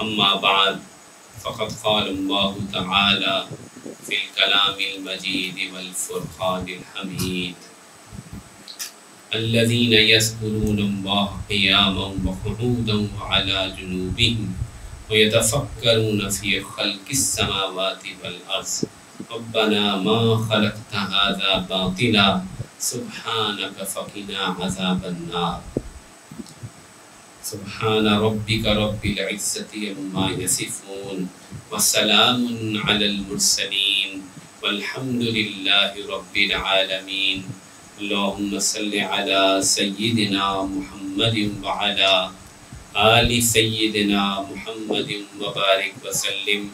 اما بعد فقد قال اللہ تعالی فی الکلام المجید والفرقان الحمید الذین یذکرون اللہ قیاما وقعودا وعلی جنوبہم ویتفکرون فی خلق السماوات والارض ربنا ما خلقت هذا باطلا سبحانک فقنا عذاب النار سبحان ربک رب العزة عما یصفون وسلام علی المرسلین والحمد للہ رب العالمین اللہم صل علی سیدنا محمد وعلی آل سیدنا محمد وبارک وسلم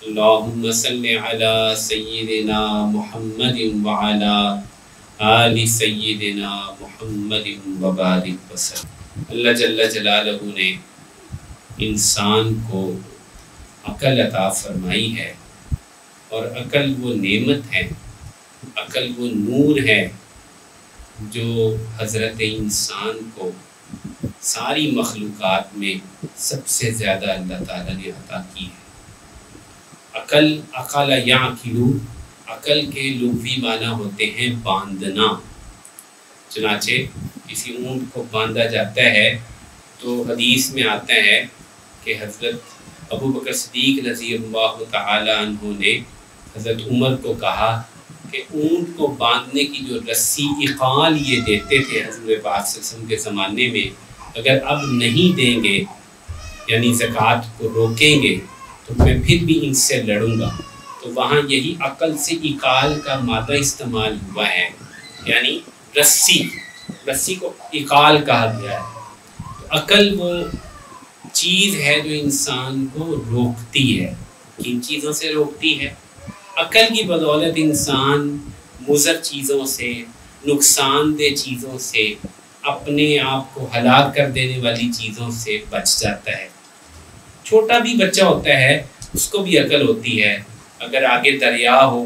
اللہم صل علی سیدنا محمد وعلی آل سیدنا محمد وبارک وسلم۔ اللہ جل جلالہ نے انسان کو عقل عطا فرمائی ہے، اور عقل وہ نعمت ہے، عقل وہ نور ہے جو حضرت انسان کو ساری مخلوقات میں سب سے زیادہ اللہ تعالیٰ نے عطا کی ہے۔ عقل، عقل یعقل، عقل کے لغوی معنی ہوتے ہیں باندھنا۔ چنانچہ کسی اونٹ کو باندھا جاتا ہے تو حدیث میں آتا ہے کہ حضرت ابو بکر صدیق رضی اللہ تعالی عنہ نے حضرت عمر کو کہا کہ اونٹ کو باندھنے کی جو رسی اقال یہ دیتے تھے حضور پاک صلی اللہ علیہ وسلم کے زمانے میں، اگر اب نہیں دیں گے یعنی زکوٰۃ کو روکیں گے تو میں پھر بھی ان سے لڑوں گا۔ تو وہاں یہی عقل سے اقال کا مادہ استعمال ہوا ہے، یعنی رسی کو اقال کہا گیا ہے۔ تو عقل وہ چیز ہے جو انسان کو روکتی ہے۔ کن چیزوں سے روکتی ہے؟ عقل کی بدولت انسان مضر چیزوں سے، نقصان دہ چیزوں سے، اپنے آپ کو ہلاک کر دینے والی چیزوں سے بچ جاتا ہے۔ چھوٹا بھی بچہ ہوتا ہے، اس کو بھی عقل ہوتی ہے، اگر آگے دریا ہو،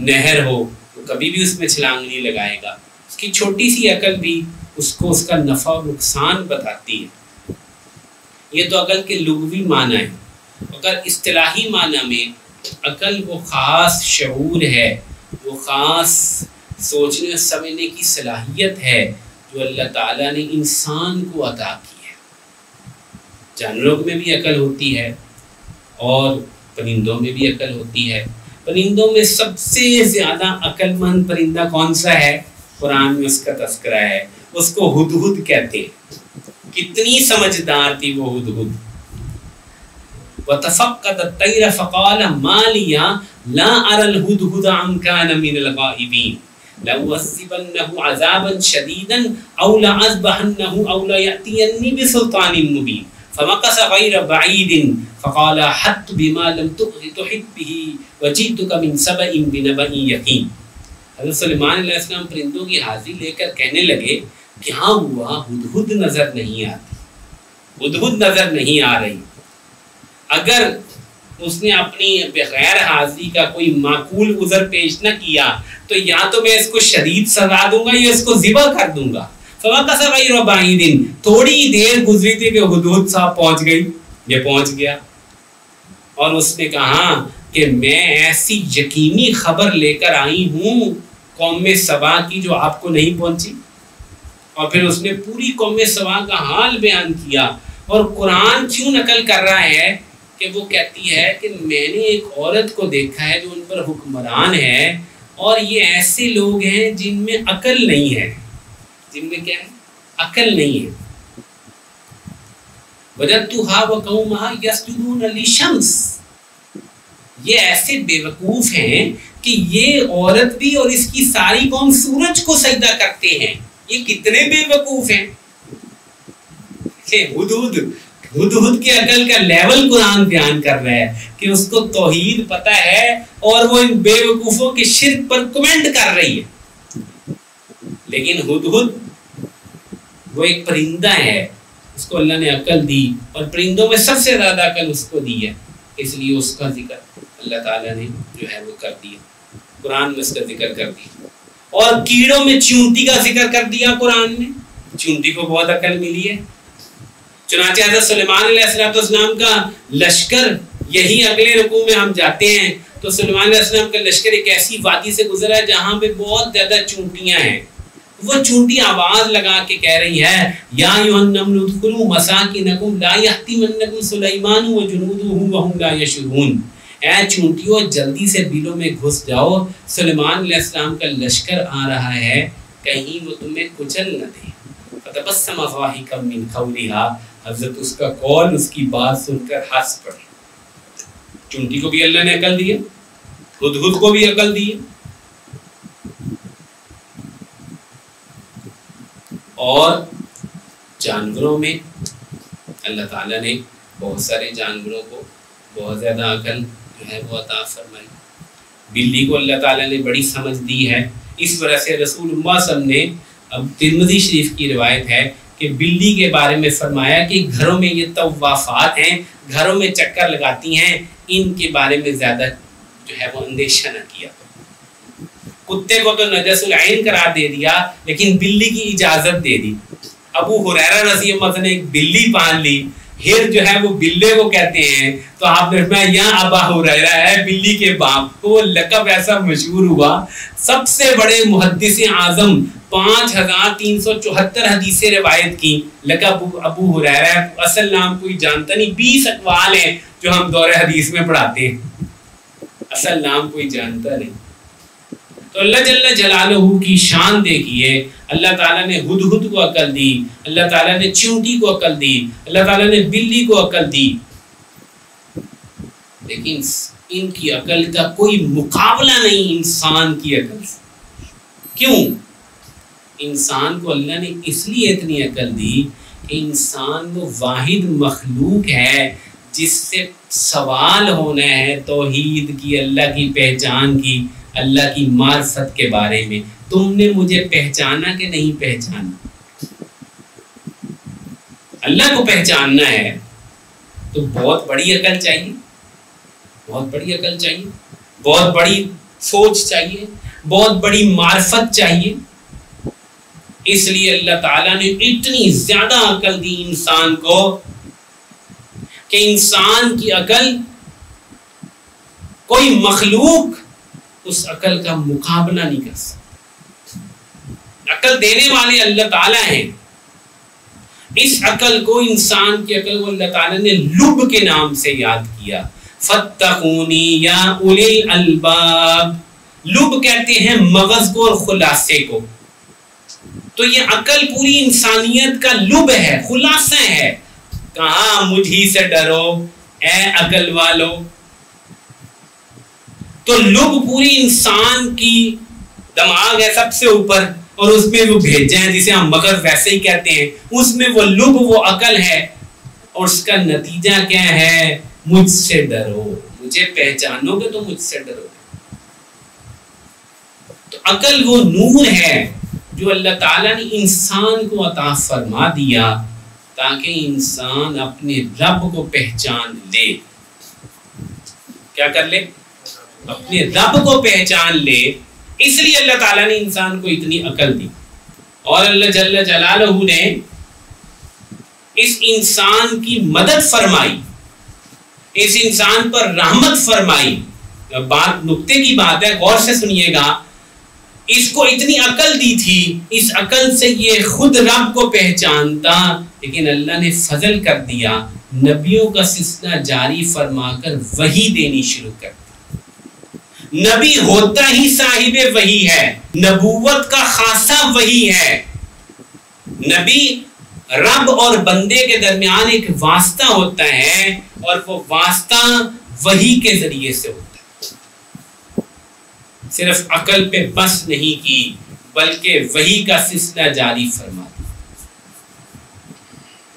نہر ہو تو کبھی بھی اس میں چھلانگ نہیں لگائے گا۔ اس کی چھوٹی سی عقل بھی اس کو اس کا نفع و نقصان بتاتی ہے۔ یہ تو عقل کے لغوی معنی ہے۔ اگر اصطلاحی معنی میں عقل وہ خاص شعور ہے، وہ خاص سوچنے اور سمجھنے کی صلاحیت ہے جو اللہ تعالیٰ نے انسان کو عطا کی ہے۔ جانوروں میں بھی عقل ہوتی ہے اور پرندوں میں بھی عقل ہوتی ہے۔ پرندوں میں سب سے زیادہ عقل مند پرندہ کون سا ہے؟ قرآن میں اس کا تذکرہ ہے، اس کو ہدہد کہتے ہیں۔ کتنی سمجھدار تھی وہ ہدہد۔ وَتَفَقَّدَ الطَّيْرَ فَقَالَ مَا لِيَ لَا أَرَى الْهُدْهُدَ أَمْ كَانَ مِنَ الْغَائِبِينَ لَأُعَذِّبَنَّهُ عَذَابًا شَدِيدًا أَوْ لَأَذْبَحَنَّهُ أَوْ لَيَأْتِيَنِّي بِسُلْطَانٍ مُّبِينٍ فَمَكَثَ غَيْرَ بَعِيدٍ فَقَالَ أَحَطتُ بِمَا لَمْ تُحِطْ بِهِ وَجِئْتُكَ مِنْ سَبَإٍ بِنَبَإٍ يَقِينٍ۔ حضرت سلیمان علیہ السلام پرندوں کی حاضری لے کر کہنے لگے کیا ہوا؟ ہدہد نظر نہیں آتی، ہدہد نظر نہیں آ رہی۔ اگر اس نے اپنی بغیر حاضری کا کوئی معقول عذر پیش نہ کیا تو یا تو میں اس کو شدید سزا دوں گا یا اس کو ذبح کر دوں گا۔ فَوَقَسَ غَيْرَ بَعِيدٍ، تھوڑی دیر گزری تھی کہ ہدہد صاحب پہنچ گئی، یہ پہنچ گیا، اور اس نے کہا کہ میں ایسی یقینی خبر لے کر آئی ہوں قوم سبا کی جو آپ کو نہیں پہنچی۔ اور پھر اس نے پوری قوم سبا کا حال بیان کیا۔ اور قرآن کیوں نقل کر رہا ہے کہ وہ کہتی ہے کہ میں نے ایک عورت کو دیکھا ہے جو ان پر حکمران ہے، اور یہ ایسے لوگ ہیں جن میں عقل نہیں ہے۔ جن میں کیا ہے؟ عقل نہیں ہے۔ وَجَدْتُهَا وَقَوْمَهَا يَسْجُدُونَ لِلشَّمْسِ، یہ ایسے بیوقوف ہیں کہ یہ عورت بھی اور اس کی ساری قوم سورج کو سجدہ کرتے ہیں۔ یہ کتنے بیوقوف ہیں! ہدہد کے عقل کا لیول قرآن بیان کر رہا ہے کہ اس کو توحید پتہ ہے اور وہ ان بیوقوفوں کے شرک پر کمنٹ کر رہی ہے۔ لیکن ہدہد وہ ایک پرندہ ہے، اس کو اللہ نے عقل دی، اور پرندوں میں سب سے زیادہ عقل اس کو دی ہے، اس لیے اس کا ذکر اللہ تعالیٰ نے جو ہے وہ کر دیا، قرآن میں اس کا ذکر کر دیا۔ اور کیڑوں میں چیونٹی کا ذکر کر دیا قرآن میں۔ چیونٹی کو بہت عقل ملی ہے، چنانچہ حضرت سلیمان علیہ السلام کا لشکر، یہی اگلے رکوع میں ہم جاتے ہیں تو سلیمان علیہ السلام کا لشکر ایک ایسی وادی سے گزرا ہے جہاں پہ بہت زیادہ چونٹیاں ہیں. وہ چونٹی آواز لگا کے کہہ رہی ہے یا ایھا النمل ادخلوا مساکنکم لا یحطمنکم سلیمان وجنودہ وهم لا یشعرون. اے چونٹیوں جلدی سے بلوں میں گھس جاؤ، سلیمان علیہ السلام کا لشکر آ رہا ہے، کہیں وہ تمہیں کچل نہ دے. فتبسم ضاحکا من قولها، حضرت اس کا قول، اس کی بات سن کر ہنس پڑے. چونٹی کو بھی اللہ نے عقل دی، ہدہد کو بھی عقل دی، اور جانوروں میں اللہ تعالیٰ نے بہت سارے جانوروں کو بہت زیادہ عقل جو ہے وہ عطا فرمائی. بلی کو اللہ تعالیٰ نے بڑی سمجھ دی ہے. اس وجہ سے رسول اللہ صلی اللہ علیہ وسلم نے، اب ترمذی شریف کی روایت ہے کہ بلی کے بارے میں فرمایا کہ گھروں میں یہ طوافات ہیں، گھروں میں چکر لگاتی ہیں، ان کے بارے میں زیادہ جو ہے وہ اندیشہ نہ کیا. کتے کو تو نجس العین قرار دے دیا لیکن بلی کی اجازت دے دی. ابو ہریرہ رضی اللہ عنہ نے ایک بلی پال لی، ہر جو ہے وہ بلے کو کہتے ہیں، تو آپ نے فرمایا یا ابا ہریرہ ہے بلی کے باپ. تو وہ لقب ایسا مشہور ہوا. سب سے بڑے محدث اعظم 5374 حدیثیں روایت کی، لقب ابو ہریرہ، اصل نام کوئی جانتا نہیں. 20 اقوال ہیں جو ہم دور حدیث میں پڑھاتے ہیں، اصل نام کوئی جانتا نہیں. تو اللہ جل جلالہ کی شان دیکھیے، اللہ تعالیٰ نے ہدہد کو عقل دی، اللہ تعالیٰ نے چونٹی کو عقل دی، اللہ تعالیٰ نے بلی کو عقل دی، لیکن ان کی عقل کا کوئی مقابلہ نہیں انسان کی عقل سے. کیوں؟ انسان کو اللہ نے اس لیے اتنی عقل دی کہ انسان وہ واحد مخلوق ہے جس سے سوال ہونا ہے توحید کی، اللہ کی پہچان کی، اللہ کی معرفت کے بارے میں. تم نے مجھے پہچانا کہ نہیں پہچانا؟ اللہ کو پہچاننا ہے تو بہت بڑی عقل چاہیے، بہت بڑی عقل چاہیے، بہت بڑی سوچ چاہیے، بہت بڑی معرفت چاہیے. اس لیے اللہ تعالیٰ نے اتنی زیادہ عقل دی انسان کو کہ انسان کی عقل، کوئی مخلوق اس عقل کا مقابلہ نہیں کر سکتا. عقل دینے والے اللہ تعالیٰ ہیں. اس عقل کو، انسان کی عقل کو اللہ تعالیٰ نے لب کے نام سے یاد کیا. فاتقونی یا اولی الالباب. لب کہتے ہیں مغز کو اور خلاصے کو. تو یہ عقل پوری انسانیت کا لب ہے، خلاصہ ہے. کہاں مجھی سے ڈرو اے عقل والو. تو لب پوری انسان کی دماغ ہے سب سے اوپر، اور اس میں وہ بھیجا ہے جسے ہم مغز ویسے ہی کہتے ہیں، اس میں وہ لب، وہ عقل ہے. اور اس کا نتیجہ کیا ہے؟ مجھ سے ڈرو. مجھے پہچانو گے تو مجھ سے ڈرو گے. تو عقل وہ نور ہے جو اللہ تعالیٰ نے انسان کو عطا فرما دیا تاکہ انسان اپنے رب کو پہچان لے. کیا کر لے؟ اپنے رب کو پہچان لے. اس لیے اللہ تعالیٰ نے انسان کو اتنی عقل دی. اور اللہ جل جلالہ نے اس انسان کی مدد فرمائی، اس انسان پر رحمت فرمائی. بات نکتے کی بات ہے، غور سے سنیے گا. اس کو اتنی عقل دی تھی، اس عقل سے یہ خود رب کو پہچانتا، لیکن اللہ نے فضل کر دیا، نبیوں کا سلسلہ جاری فرما کر وحی دینی شروع کر دی. نبی ہوتا ہی صاحب وحی ہے، نبوت کا خاصہ وحی ہے. نبی رب اور بندے کے درمیان ایک واسطہ ہوتا ہے، اور وہ واسطہ وحی کے ذریعے سے ہوتا ہے. صرف عقل پہ بس نہیں کی بلکہ وحی کا سلسلہ جاری فرما دیا.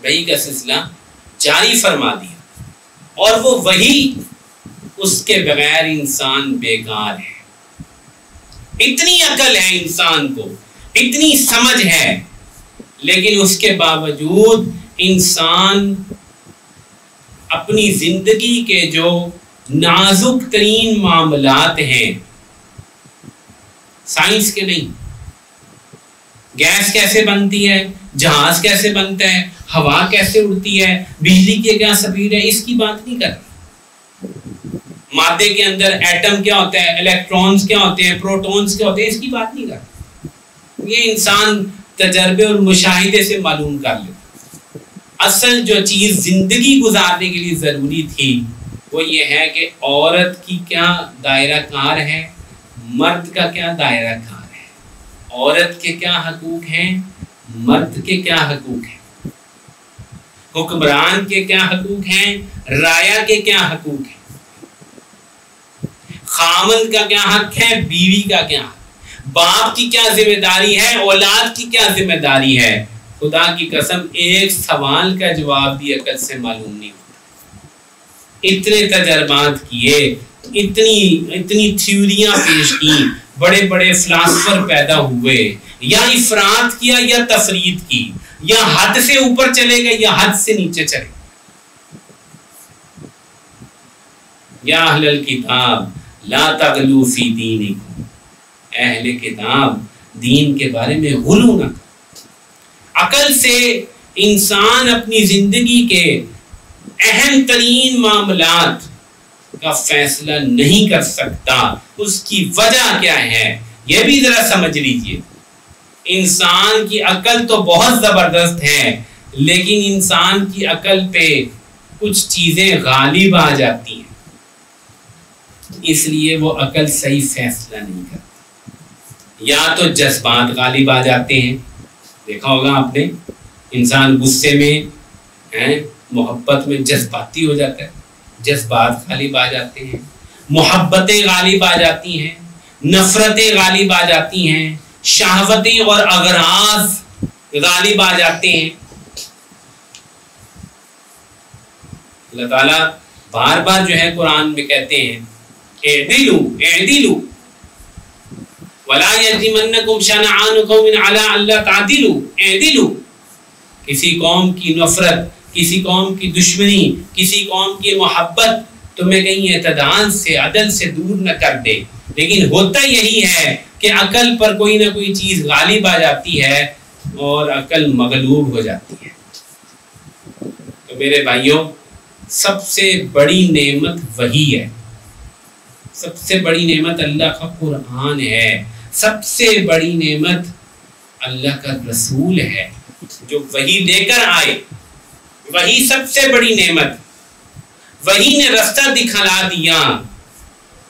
وحی کا سلسلہ جاری فرما دیا، اور وہ وحی، اس کے بغیر انسان بیکار ہے. اتنی عقل ہے انسان کو، اتنی سمجھ ہے، لیکن اس کے باوجود انسان اپنی زندگی کے جو نازک ترین معاملات ہیں، سائنس کے نہیں، گیس کیسے بنتی ہے، جہاز کیسے بنتا ہے، ہوا کیسے اڑتی ہے، بجلی کی کیا سپیڈ ہے، اس کی بات نہیں کر رہا۔ مادے کے اندر ایٹم کیا ہوتا ہے، الیکٹرونز کیا ہوتے ہیں، پروٹونز کیا ہوتے ہیں، اس کی بات نہیں کر رہا۔ یہ انسان تجربے اور مشاہدے سے معلوم کر لیتا۔ اصل جو چیز زندگی گزارنے کے لیے ضروری تھی وہ یہ ہے کہ عورت کی کیا دائرہ کار ہے، مرد کا کیا دائرہ کار ہے، عورت کے کیا حقوق ہیں، مرد کے کیا حقوق ہیں، حکمران کے کیا حقوق ہیں، رایا کے کیا حقوق ہیں، خامند کا کیا حق ہے، بیوی کا کیا حق، باپ کی کیا ذمہ داری ہے، اولاد کی کیا ذمہ داری ہے۔ خدا کی قسم ایک سوال کا جواب بھی عقل سے معلوم نہیں ہوتا۔ اتنے تجربات کیے، اتنی تھیوریاں پیش کی، بڑے بڑے فلاسفر پیدا ہوئے، یا افراط کیا یا تفرید کی، یا حد سے اوپر چلے گئے یا حد سے نیچے چلے گئے۔ یا اہل الکتاب لا تغلو فی دینکم، اہل کتاب دین کے بارے میں غلو نہ کرو۔ عقل سے انسان اپنی زندگی کے اہم ترین معاملات کا فیصلہ نہیں کر سکتا۔ اس کی وجہ کیا ہے یہ بھی ذرا سمجھ لیجئے۔ انسان کی عقل تو بہت زبردست ہے، لیکن انسان کی عقل پہ کچھ چیزیں غالب آ جاتی ہیں، اس لیے وہ عقل صحیح فیصلہ نہیں کرتی۔ یا تو جذبات غالب آ جاتے ہیں، دیکھا ہوگا آپ نے، انسان غصے میں محبت میں جذباتی ہو جاتا ہے، جذبات غالب آ جاتے ہیں، محبتیں غالب آ جاتی ہیں، نفرتیں غالب آ جاتی ہیں، شہوتیں اور اغراض غالب آ جاتے ہیں۔ اللہ تعالیٰ بار بار جو ہے قرآن میں کہتے ہیں اعدلوا اعدلوا ولا یجرمنکم شنآن قوم علی الا تعدلوا اعدلوا۔ کسی قوم کی نفرت، کسی قوم کی دشمنی، کسی قوم کی محبت تمہیں کہیں اعتدال سے، عدل سے دور نہ کر دے، لیکن ہوتا یہی ہے کہ عقل پر کوئی نہ کوئی چیز غالب آ جاتی ہے اور عقل مغلوب ہو جاتی ہے۔ تو میرے بھائیوں، سب سے بڑی نعمت وحی ہے، سب سے بڑی نعمت اللہ کا قرآن ہے، سب سے بڑی نعمت اللہ کا رسول ہے جو وحی لے کر آئے۔ وہی سب سے بڑی نعمت، وہی نے رستہ دکھلا دیا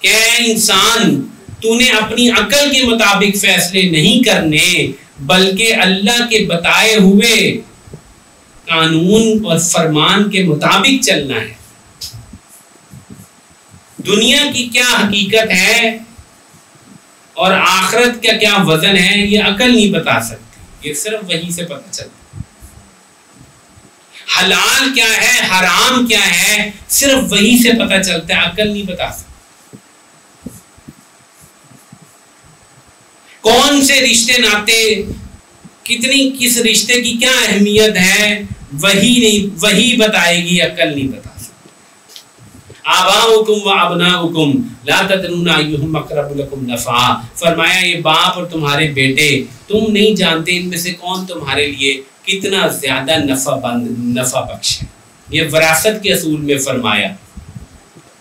کہ اے انسان، تو نے اپنی عقل کے مطابق فیصلے نہیں کرنے، بلکہ اللہ کے بتائے ہوئے قانون اور فرمان کے مطابق چلنا ہے۔ دنیا کی کیا حقیقت ہے اور آخرت کا کیا وزن ہے یہ عقل نہیں بتا سکتی، یہ صرف وحی سے پتہ چلتا ہے۔ حلال کیا ہے، حرام کیا ہے، صرف وحی سے پتہ چلتا ہے، عقل نہیں بتا سکتی۔ کون سے رشتے ناتے، کس رشتے کی کیا اہمیت ہے، وہی بتائے گی، عقل نہیں بتا سکتی۔ آباؤکم و ابناؤکم لا تدرون ایہم اقرب لکم نفعا، فرمایا یہ باپ اور تمہارے بیٹے، تم نہیں جانتے ان میں سے کون تمہارے لیے کتنا زیادہ نفع بخش ہے۔ یہ وراثت کے اصول میں فرمایا،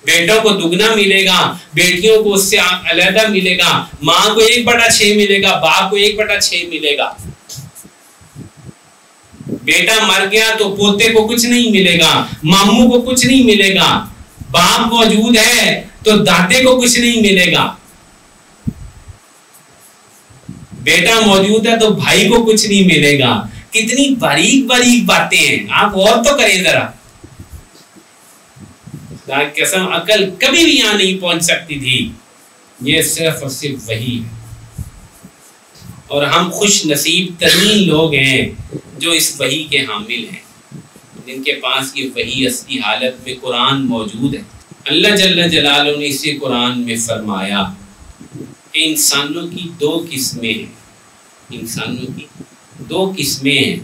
بیٹوں کو دگنا ملے گا، بیٹیوں کو اس سے علیحدہ ملے گا، ماں کو 1/6 ملے گا، باپ کو 1/6 ملے گا۔ بیٹا مر گیا تو پوتے کو کچھ نہیں ملے گا، ماموں کو کچھ نہیں ملے گا، باپ موجود ہے تو دادے کو کچھ نہیں ملے گا، بیٹا موجود ہے تو بھائی کو کچھ نہیں ملے گا۔ کتنی باریک باریک باتیں ہیں، آپ غور تو کریں ذرا۔ قسم عقل کبھی بھی یہاں نہیں پہنچ سکتی تھی، یہ صرف اور صرف وحی ہے۔ اور ہم خوش نصیب ترین لوگ ہیں جو اس وحی کے حامل ہیں، جن کے پاس یہ وحی اصلی حالت میں قرآن موجود ہے۔ اللہ جل جلالہ نے اسی قرآن میں فرمایا کہ انسانوں کی 2 قسمیں ہیں، انسانوں کی 2 قسمیں ہیں۔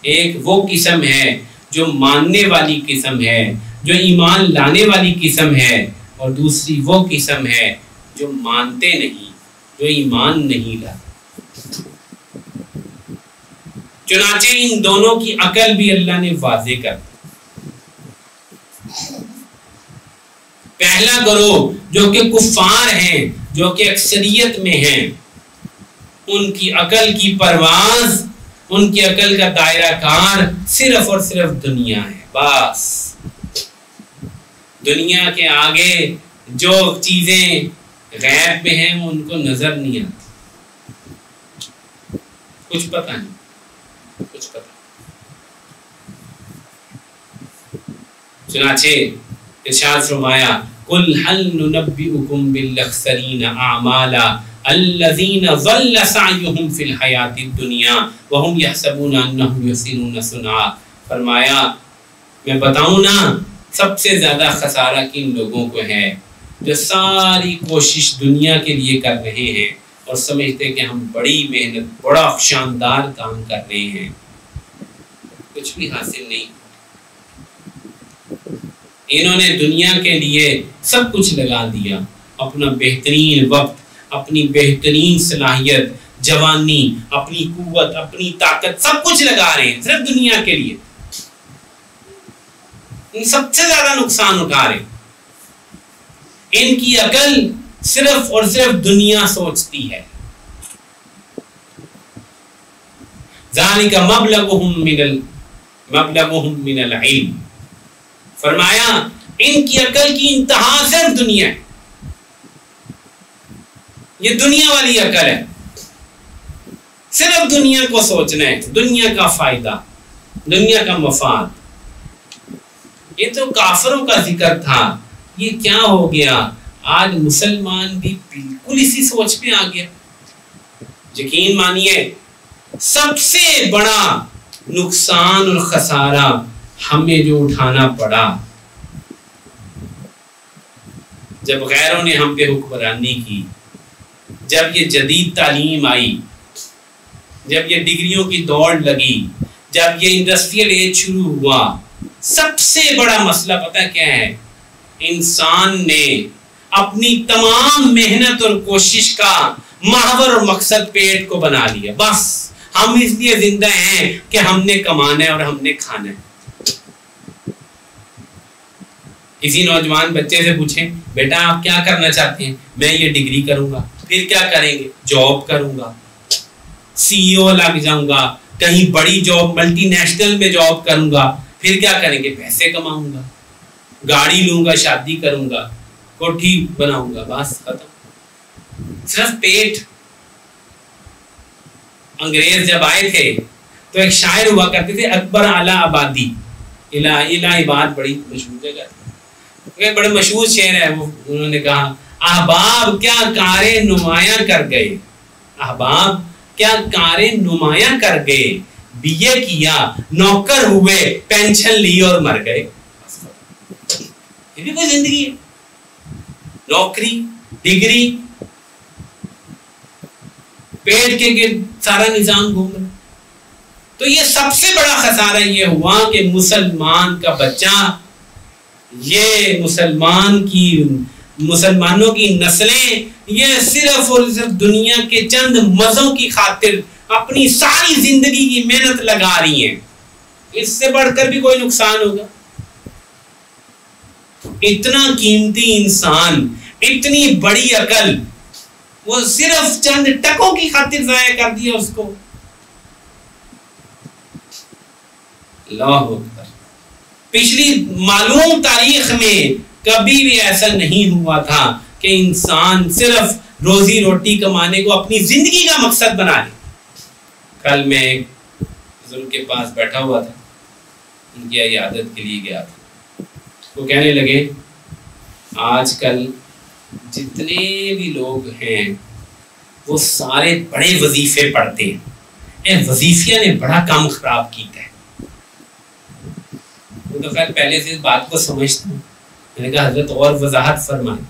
ایک وہ قسم ہے جو ماننے والی قسم ہے، جو ایمان لانے والی قسم ہے، اور دوسری وہ قسم ہے جو مانتے نہیں، جو ایمان نہیں لاتے۔ چنانچہ ان دونوں کی عقل بھی اللہ نے واضح کر دی۔ پہلا گروہ جو کہ کفار ہیں، جو کہ اکثریت میں ہیں، ان کی عقل کی پرواز، ان کی عقل کا دائرہ کار صرف اور صرف دنیا ہے، بس دنیا کے آگے جو چیزیں غیب میں ہیں وہ ان کو نظر نہیں آتی، کچھ پتہ نہیں، کچھ پتہ۔ چنانچہ ارشاد فرمایا قل هل ننبئكم بالاخسرین اعمالا الذین ضل سعیهم فی الحیاۃ الدنیا وهم یحسبون انهم یحسنون صنعا، فرمایا میں بتاؤں نا سب سے زیادہ خسارہ کن لوگوں کو ہے جو ساری کوشش دنیا کے لیے کر رہے ہیں اور سمجھتے کہ ہم بڑی محنت، بڑا شاندار کام کر رہے ہیں، کچھ بھی حاصل نہیں۔ انہوں نے دنیا کے لیے سب کچھ لگا دیا، اپنا بہترین وقت، اپنی بہترین صلاحیت، جوانی، اپنی قوت، اپنی طاقت، سب کچھ لگا رہے ہیں صرف دنیا کے لیے، ان سب سے زیادہ نقصان اٹھا رہے ہیں۔ ان کی عقل صرف اور صرف دنیا سوچتی ہے۔ ذالک مبلغہم من العلم، فرمایا ان کی عقل کی انتہا صرف دنیا ہے، یہ دنیا والی عقل ہے، صرف دنیا کو سوچنا ہے، دنیا کا فائدہ، دنیا کا مفاد۔ یہ تو کافروں کا ذکر تھا، یہ کیا ہو گیا؟ آج مسلمان بھی بالکل اسی سوچ پہ آ گیا۔ یقین مانیے سب سے بڑا نقصان اور خسارہ ہمیں جو اٹھانا پڑا جب غیروں نے ہم پہ حکمرانی کی، جب یہ جدید تعلیم آئی، جب یہ ڈگریوں کی دوڑ لگی، جب یہ انڈسٹریل ایج شروع ہوا، سب سے بڑا مسئلہ پتہ کیا ہے؟ انسان نے اپنی تمام محنت اور کوشش کا محور اور مقصد پیٹ کو بنا لیا۔ بس ہم اس لیے زندہ ہیں کہ ہم نے کمانا ہے اور ہم نے کھانا ہے۔ کسی نوجوان بچے سے پوچھیں بیٹا آپ کیا کرنا چاہتے ہیں؟ میں یہ ڈگری کروں گا، پھر کیا کریں گے؟ جاب کروں گا، سی او لگ جاؤں گا، کہیں بڑی جاب ملٹی نیشنل میں جاب کروں گا، پھر کیا کریں گے؟ پیسے کماؤں گا، گاڑی لوں گا، شادی کروں گا، کوٹھی بناؤں گا، بس ختم، صرف پیٹ۔ انگریز جب آئے تھے تو ایک شاعر ہوا کرتے تھے اکبر اعلی آبادی، الہ آباد بڑی مشہور جگہ ہے، ایک بڑے مشہور شعر ہے، وہ انہوں نے کہا احباب کیا کارے نمایاں کر گئے، احباب کیا کارے نمایاں کر گئے، BA کیا نوکر ہوئے پینشن لی اور مر گئے۔ یہ بھی کوئی زندگی ہے؟ نوکری، ڈگری، پیٹ کے گرد سارا نظام گھوم رہا۔ تو یہ سب سے بڑا خسارہ یہ ہوا کہ مسلمان کا بچہ، یہ مسلمانوں کی نسلیں یہ صرف اور صرف دنیا کے چند مزوں کی خاطر اپنی ساری زندگی کی محنت لگا رہی ہیں۔ اس سے بڑھ کر بھی کوئی نقصان ہوگا؟ اتنا قیمتی انسان، اتنی بڑی عقل، وہ صرف چند ٹکوں کی خاطر ضائع کر دیا اس کو۔ اللہ اکبر۔ پچھلی معلوم تاریخ میں کبھی بھی ایسا نہیں ہوا تھا کہ انسان صرف روزی روٹی کمانے کو اپنی زندگی کا مقصد بنا لے۔ کل میں ایک بزرگ کے پاس بیٹھا ہوا تھا، ان کی عیادت کے لیے گیا تھا، وہ کہنے لگے آج کل جتنے بھی لوگ ہیں وہ سارے بڑے وظیفے پڑھتے ہیں، وظیفیہ نے بڑا کام خراب کیتا ہے۔ وہ تو خیر پہلے سے اس بات کو سمجھتا ہوں، میں نے کہا حضرت اور وضاحت فرمائیں۔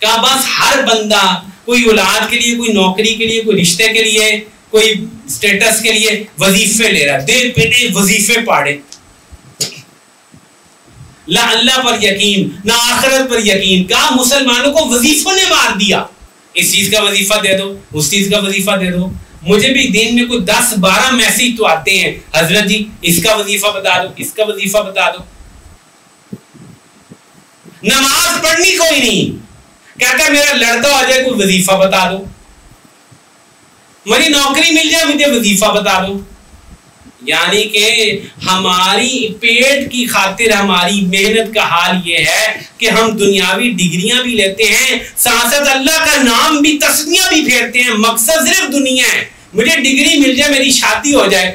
کہا بس ہر بندہ کوئی اولاد کے لیے، کوئی نوکری کے لیے، کوئی رشتے کے لیے، کوئی سٹیٹس کے لیے وظیفے لے رہا، دل پہ دل وظیفے پاڑے، نہ اللہ پر یقین نہ آخرت پر یقین۔ کہا مسلمانوں کو وظیفوں نے مار دیا، اس چیز کا وظیفہ دے دو، اس چیز کا وظیفہ دے دو، مجھے بھی دن میں کوئی 10-12 میسج تو آتے ہیں، حضرت جی اس کا وظیفہ بتا دو، اس کا وظیفہ بتا دو. نماز پڑھنی کوئی نہیں، کہتا میرا لڑکا ہو جائے کوئی وظیفہ بتا دو، میری نوکری مل جائے مجھے وظیفہ بتا دو. یعنی کہ ہماری پیٹ کی خاطر ہماری محنت کا حال یہ ہے کہ ہم دنیاوی ڈگریاں بھی لیتے ہیں، ساتھ ساتھ اللہ کا نام بھی تسمیہ بھی پھیرتے ہیں، مقصد صرف دنیا ہے، مجھے ڈگری مل جائے میری شادی ہو جائے.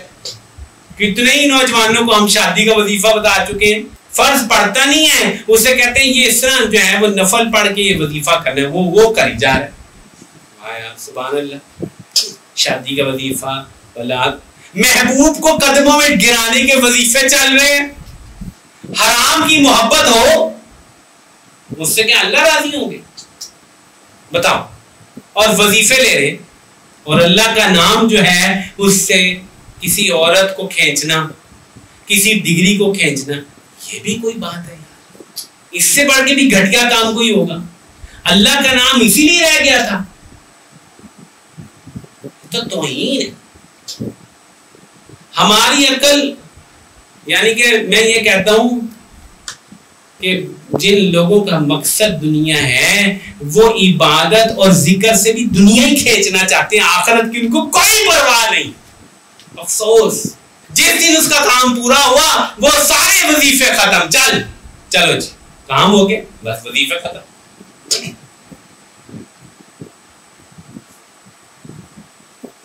کتنے ہی نوجوانوں کو ہم شادی کا وظیفہ بتا چکے ہیں. فرض پڑھتا نہیں ہے، اسے کہتے ہیں یہ اس طرح جو ہے وہ نفل پڑھ کے یہ وظیفہ کرنا ہے، وہ کری جا رہا ہے. سبحان اللہ، شادی کا وظیفہ، اولاد، محبوب کو قدموں میں گرانے کے وظیفے چل رہے ہیں. حرام کی محبت ہو اس سے کیا اللہ راضی ہوں گے؟ بتاؤ. اور وظیفے لے رہے اور اللہ کا نام جو ہے اس سے کسی عورت کو کھینچنا، کسی ڈگری کو کھینچنا، یہ بھی کوئی بات ہے یار؟ اس سے بڑھ کے بھی گھٹیا کام کوئی ہوگا؟ اللہ کا نام اسی لیے رہ گیا تھا. تو توہین ہے. ہماری عقل، یعنی کہ میں یہ کہتا ہوں کہ جن لوگوں کا مقصد دنیا ہے وہ عبادت اور ذکر سے بھی دنیا ہی کھینچنا چاہتے ہیں، آخرت کی ان کو کوئی پرواہ نہیں. افسوس، جس دن اس کا کام پورا ہوا وہ سارے وظیفے ختم. چلو جی کام ہو گیا، بس وظیفے ختم.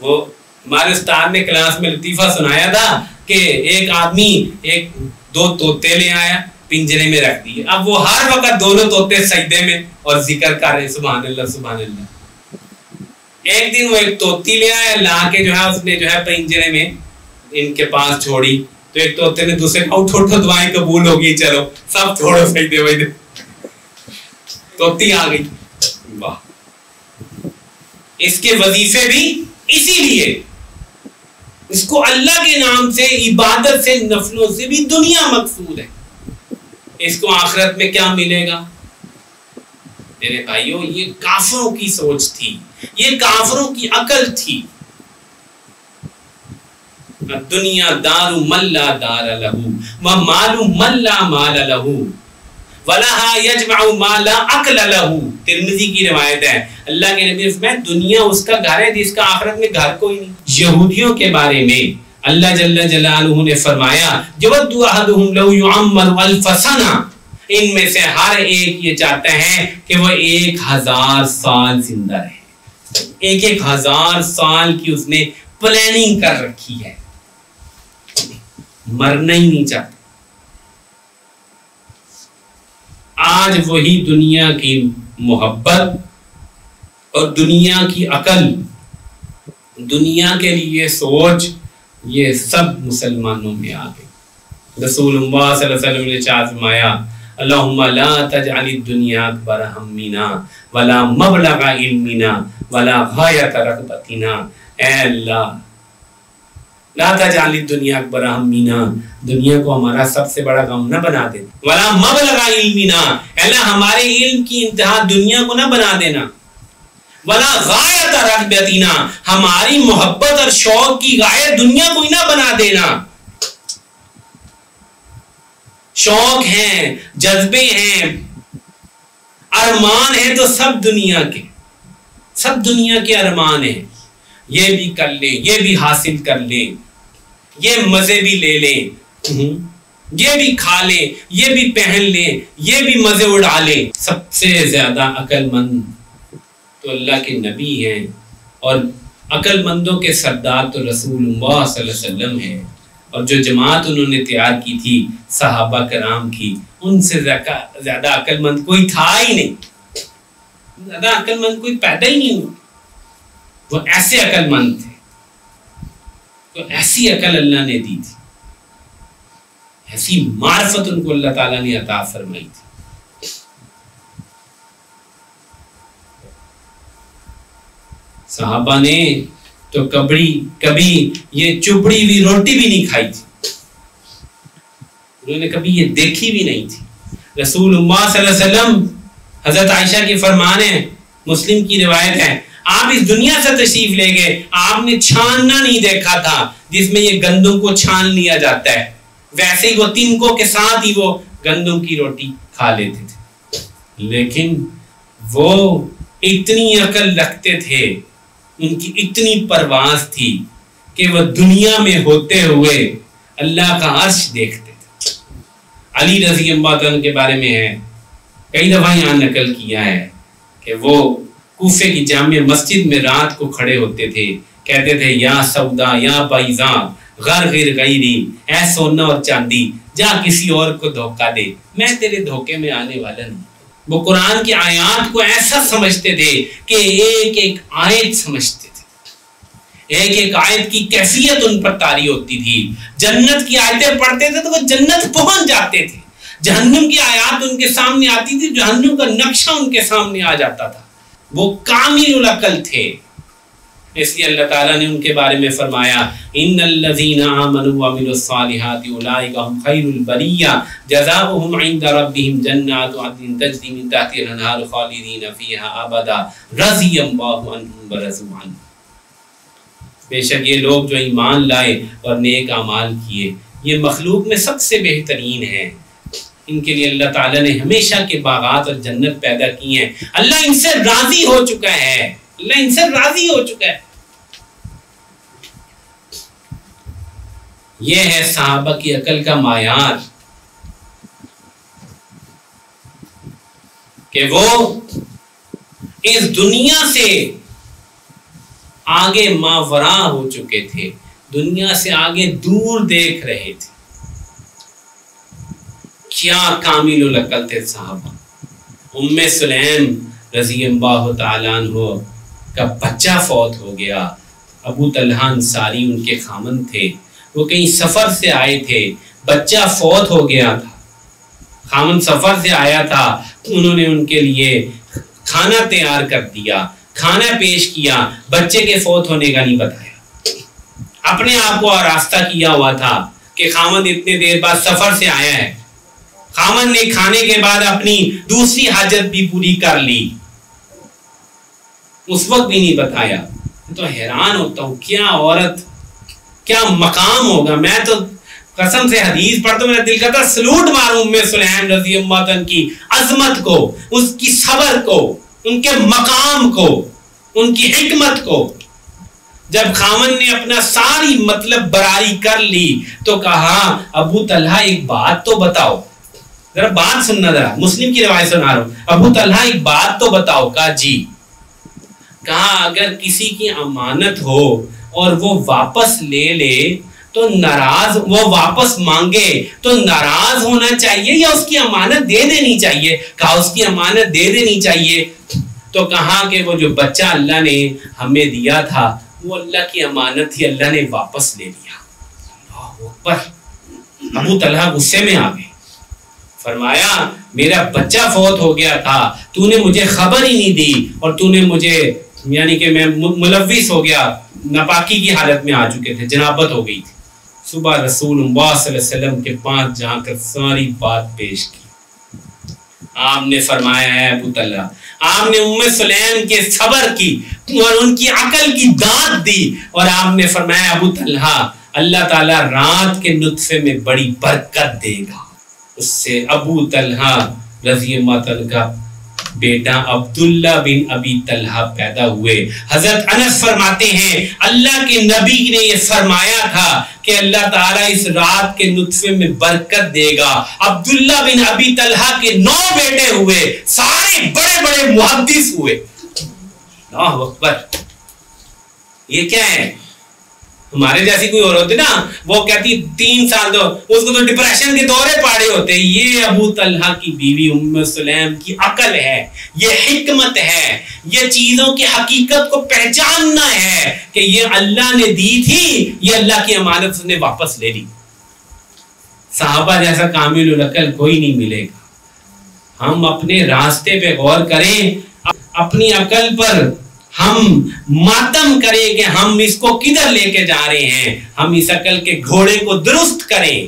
وہ ہمارے استاد نے کلاس میں لطیفہ سنایا تھا کہ ایک آدمی 2 طوطے لے آیا، پنجرے میں رکھ دیے. اب وہ ہر وقت دونوں طوطے سجدے میں اور ذکر کر رہے سبحان اللہ سبحان اللہ. ایک دن وہ ایک طوطی لے آیا، لا کے جو ہے اس نے جو ہے پنجرے میں ان کے پاس چھوڑی، تو ایک طوطے نے دوسرے کو اٹھو دعائیں قبول ہوگی، چلو سب چھوڑو سجدے وجدے. طوطی آ گئی. واہ، اس کے وظیفے بھی اسی لیے، اس کو اللہ کے نام سے، عبادت سے، نفلوں سے بھی دنیا مقصود ہے. اس کو آخرت میں کیا ملے گا؟ میرے بھائیوں، یہ کافروں کی سوچ تھی، یہ کافروں کی عقل تھی. دنیا دار من لا دار لہ ومال من لا مال لہ وَلَهَا يَجْمَعُ مَا لَا عَقْلَ لَهُ. ترمذی کی روایت ہے، اللہ کے نبی فرمایا دنیا اس کا گھر ہے جس کا آخرت میں گھر کوئی نہیں. یہودیوں کے بارے میں اللہ جل جلالہ نے فرمایا یود احدہم لو یعمر الف سنہ، ان میں سے ہر ایک یہ چاہتا ہے کہ وہ 1000 سال زندہ رہے. 1000 سال کی اس نے پلاننگ کر رکھی ہے، مرنا ہی نہیں چاہتا. آج وہی دنیا کی محبت اور دنیا کی عقل، دنیا کے لیے سوچ، یہ سب مسلمانوں میں آ گئی. رسول اللہ صلی اللہ علیہ وسلم نے چاہت فرمایا اللہم لا تجعل الدنیا اکبر ہمنا ولا مبلغ علمنا ولا غایت رغبتنا. اے اللہ، لا تجعل الدنیا اکبر ہمنا، دنیا کو ہمارا سب سے بڑا غم نہ بنا دے. ولا مبلغ علمنا، اللہ ہمارے علم کی انتہا دنیا کو نہ بنا دینا. ولا غایت رغبتنا، ہماری محبت اور شوق کی غایت دنیا کو ہی نہ بنا دینا. شوق ہیں، جذبے ہیں، ارمان ہیں تو سب دنیا کے، سب دنیا کے ارمان ہیں. یہ بھی کر لیں، یہ بھی حاصل کر لیں، یہ مزے بھی لے لیں، یہ بھی کھا لیں، یہ بھی پہن لیں، یہ بھی مزے اڑا لیں. سب سے زیادہ عقل مند تو اللہ کے نبی ہیں، اور عقل مندوں کے سردار تو رسول اللہ صلی اللہ علیہ وسلم ہیں. اور جو جماعت انہوں نے تیار کی تھی صحابہ کرام کی، ان سے زیادہ عقل مند کوئی تھا ہی نہیں. زیادہ عقل مند کوئی پیدا ہی نہیں ہوا. وہ ایسے عقل مند تھے، تو ایسی عقل اللہ نے دی تھی، ایسی معرفت ان کو اللہ تعالیٰ نے عطا فرمائی تھی. صحابہ نے تو کبھی یہ چپڑی ہوئی روٹی بھی نہیں کھائی تھی، انہوں نے کبھی یہ دیکھی بھی نہیں تھی. رسول اللہ صلی اللہ علیہ وسلم، حضرت عائشہ کی فرمان ہے، مسلم کی روایت ہے، آپ اس دنیا سے تشریف لے گئے، آپ نے چھاننا نہیں دیکھا تھا جس میں یہ گندم کو چھان لیا جاتا ہے، ویسے ہی وہ تنکوں کے ساتھ ہی وہ گندم کی روٹی کھا لیتے تھے۔ لیکن وہ اتنی عقل رکھتے تھے، ان کی اتنی پرواز تھی کہ وہ دنیا میں ہوتے ہوئے اللہ کا عرش دیکھتے تھے۔ علی رضی اللہ عنہ کے بارے میں ہے، کئی دفعہ یہاں نقل کیا ہے کہ وہ کوفے کی جامع مسجد میں رات کو کھڑے ہوتے تھے، کہتے تھے یا سودا یا پائیزاں غیر غیر غیری، اے سونا اور چاندی جا کسی اور کو دھوکہ دے، میں تیرے دھوکے میں آنے والا نہیں۔ وہ قرآن کی آیات کو ایسا سمجھتے تھے کہ ایک ایک آیت سمجھتے تھے، ایک ایک آیت کی کیفیت ان پر طاری ہوتی تھی۔ جنت کی آیتیں پڑھتے تھے تو وہ جنت پہنچ جاتے تھے، جہنم کی آیات ان کے سامنے آتی تھی، جہنم کا نقشہ ان کے سامنے آ جاتا تھا۔ وہ کامل العقل تھے، اس لیے اللہ تعالیٰ نے ان کے بارے میں فرمایا ان الذین آمنوا وعملوا الصالحات اولئک هم خیر البریہ جزاؤہم عند ربہم جنات عدن تجری من تحتہا الانہار خالدین فیہا ابدا رضی اللہ عنہم ورضوا عنہ۔ بے شک یہ لوگ جو ایمان لائے اور نیک اعمال کیے یہ مخلوق میں سب سے بہترین ہیں، ان کے لیے اللہ تعالیٰ نے ہمیشہ کے باغات اور جنت پیدا کی ہیں۔ اللہ ان سے راضی ہو چکا ہے، اللہ ان سے راضی ہو چکا ہے۔ یہ ہے صحابہ کی عقل کا معیار کہ وہ اس دنیا سے آگے ماورا ہو چکے تھے، دنیا سے آگے دور دیکھ رہے تھے۔ کیا کامل العقل تھے صحابہ۔ ام سلیم رضی اللہ تعالیٰ عنہ کا بچہ فوت ہو گیا، ابو طلحہ انصاری ان کے خامن تھے، وہ کہیں سفر سے آئے تھے، بچہ فوت ہو گیا تھا، خامن سفر سے آیا تھا، انہوں نے ان کے لیے کھانا تیار کر دیا، کھانا پیش کیا، بچے کے فوت ہونے کا نہیں بتایا، اپنے آپ کو آراستہ کیا ہوا تھا کہ خامن اتنے دیر بعد سفر سے آیا ہے۔ خامن نے کھانے کے بعد اپنی دوسری حاجت بھی پوری کر لی، اس وقت بھی نہیں بتایا۔ تو حیران ہوتا ہوں کیا عورت، کیا مقام ہوگا۔ میں تو قسم سے حدیث پڑھتا ہوں میرا دل کرتا سلوٹ ماروں ام سلیم رضی اللہ عنہ کی عظمت کو، اس کی صبر کو، ان کے مقام کو، ان کی حکمت کو۔ جب خامن نے اپنا ساری مطلب براری کر لی تو کہا ابو طلحہ ایک بات تو بتاؤ، ذرا بات سننا، ذرا مسلم کی روایت سنا رہا ہوں، ابو طلحہ ایک بات تو بتاؤ۔ کہا جی۔ کہا اگر کسی کی امانت ہو اور وہ واپس لے لے تو ناراض، وہ واپس مانگے تو ناراض ہونا چاہیے یا اس کی امانت دے دینی چاہیے؟ کہا اس کی امانت دے دینی چاہیے۔ تو کہا کہ وہ جو بچہ اللہ نے ہمیں دیا تھا وہ اللہ کی امانت تھی، اللہ نے واپس لے لیا۔ اللہ اکبر۔ ابو طلحہ غصے میں آ گئے، فرمایا میرا بچہ فوت ہو گیا تھا، تو نے مجھے خبر ہی نہیں دی، اور تو نے مجھے، یعنی کہ میں ملوث ہو گیا، ناپاکی کی حالت میں آ چکے تھے، جنابت ہو گئی تھی۔ صبح رسول اللہ صلی اللہ علیہ وسلم کے پاس جا کر ساری بات پیش کی۔ آپ نے فرمایا ہے ابو طلحہ، آپ نے ام سلیم کے صبر کی اور ان کی عقل کی داد دی، اور آپ نے فرمایا ابو طلحہ اللہ تعالیٰ رات کے نطفے میں بڑی برکت دے گا۔ اس سے ابو طلحہ رضی اللہ عنہ کا بیٹا عبداللہ بن ابی طلحہ پیدا ہوئے۔ حضرت انس فرماتے ہیں اللہ کے نبی نے یہ فرمایا تھا کہ اللہ تعالیٰ اس رات کے نطفے میں برکت دے گا۔ عبداللہ بن ابی طلحہ کے 9 بیٹے ہوئے، سارے بڑے بڑے محدث ہوئے۔ اللہ اکبر۔ یہ کیا ہے؟ ہمارے جیسی کوئی اور ہوتے نا، وہ کہتی 3 سال دو، اس کو تو ڈپریشن کے دورے پاڑے ہوتے۔ یہ ابو طلحہ کی بیوی ام سلیم کی عقل ہے، یہ حکمت ہے، یہ چیزوں کی حقیقت کو پہچاننا ہے کہ یہ اللہ نے دی تھی، یہ اللہ کی امانت اس نے واپس لے لی۔ صحابہ جیسا کامل العقل کوئی نہیں ملے گا۔ ہم اپنے راستے پہ غور کریں، اپنی عقل پر ہم ماتم کریں کہ ہم اس کو کدھر لے کے جا رہے ہیں، ہم اس عقل کے گھوڑے کو درست کریں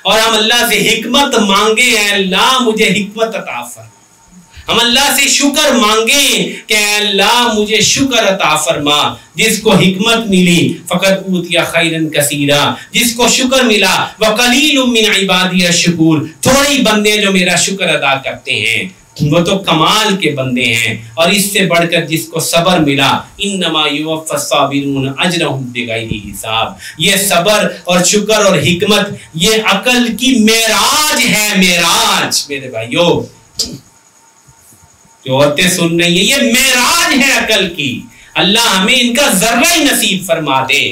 اور ہم اللہ سے حکمت مانگے، اللہ مجھے حکمت عطا فرما، ہم اللہ سے شکر مانگیں کہ اے اللہ مجھے شکر عطا فرما. جس کو حکمت ملی فقط اوتیا خیرن کثیرا، جس کو شکر ملا وقلیل من عبادی الشکور، تھوڑی بندے جو میرا شکر ادا کرتے ہیں وہ تو کمال کے بندے ہیں. اور اس سے بڑھ کر جس کو صبر ملا انما یوفی الصابرون اجرهم بغیر حساب. یہ صبر اور شکر اور حکمت یہ عقل کی معراج ہے. معراج میرے بھائیو جو عورتیں سن رہی ہیں، یہ معراج ہے عقل کی. اللہ ہمیں ان کا ذرہ ہی نصیب فرما دے،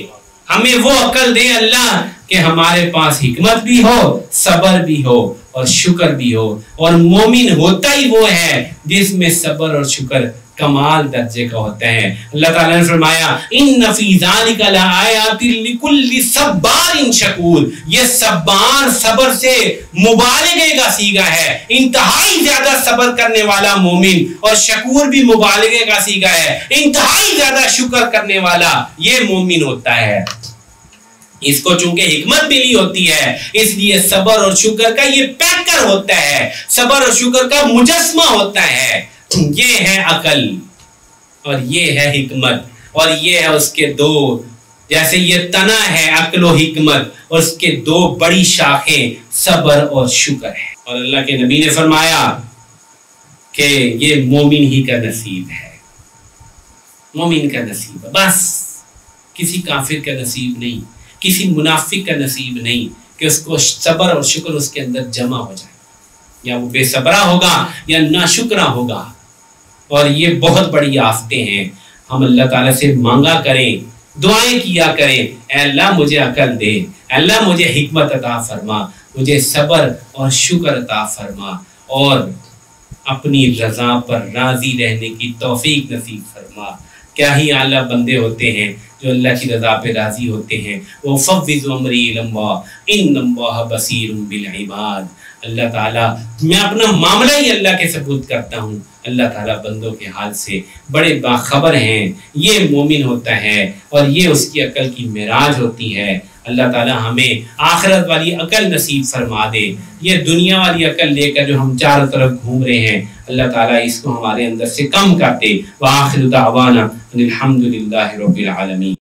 ہمیں وہ عقل دے اللہ کہ ہمارے پاس حکمت بھی ہو، صبر بھی ہو اور شکر بھی ہو. اور مومن ہوتا ہی وہ ہے جس میں صبر اور شکر کمال درجے کا ہوتا ہے. اللہ تعالیٰ نے فرمایا ان فی ذالک لآیات لکل صبار شکور. یہ صبار صبر سے مبالغے کا صیغہ ہے، انتہائی زیادہ صبر کرنے والا مومن. اور شکور بھی مبالغے کا صیغہ ہے، انتہائی زیادہ شکر کرنے والا یہ مومن ہوتا ہے. اس کو چونکہ حکمت ملی ہوتی ہے اس لیے صبر اور شکر کا یہ پیکر ہوتا ہے، صبر اور شکر کا مجسمہ ہوتا ہے. یہ ہے عقل اور یہ ہے حکمت، اور یہ ہے اس کے دو، جیسے یہ تنا ہے عقل و حکمت اور اس کے دو بڑی شاخیں صبر اور شکر ہے. اور اللہ کے نبی نے فرمایا کہ یہ مومن ہی کا نصیب ہے، مومن کا نصیب ہے بس، کسی کافر کا نصیب نہیں، کسی منافق کا نصیب نہیں کہ اس کو صبر اور شکر اس کے اندر جمع ہو جائے. یا وہ بے صبرہ ہوگا یا ناشکرہ ہوگا. اور یہ بہت بڑی آفتیں ہیں. ہم اللہ تعالیٰ سے مانگا کریں، دعائیں کیا کریں، اے اللہ مجھے عقل دے، اے اللہ مجھے حکمت عطا فرما، مجھے صبر اور شکر عطا فرما، اور اپنی رضا پر راضی رہنے کی توفیق نصیب فرما. کیا ہی اعلیٰ بندے ہوتے ہیں جو اللہ کی رضا پہ راضی ہوتے ہیں. وَفَوِّضُ أَمْرِي إِلَى اللَّهِ إِنَّ اللَّهَ بَصِيرٌ بِالْعِبَادِ. اللہ تعالیٰ میں اپنا معاملہ ہی اللہ کے سپرد کرتا ہوں. اللہ تعالیٰ بندوں کے حال سے بڑے باخبر ہیں. یہ مومن ہوتا ہے اور یہ اس کی عقل کی معراج ہوتی ہے. اللہ تعالیٰ ہمیں آخرت والی عقل نصیب فرما دے. یہ دنیا والی عقل لے کر جو ہم چاروں طرف گھوم رہے ہیں اللہ تعالیٰ اس کو ہمارے اندر سے کم کر دے. وآخر دعوانا الحمد للہ رب العالمین.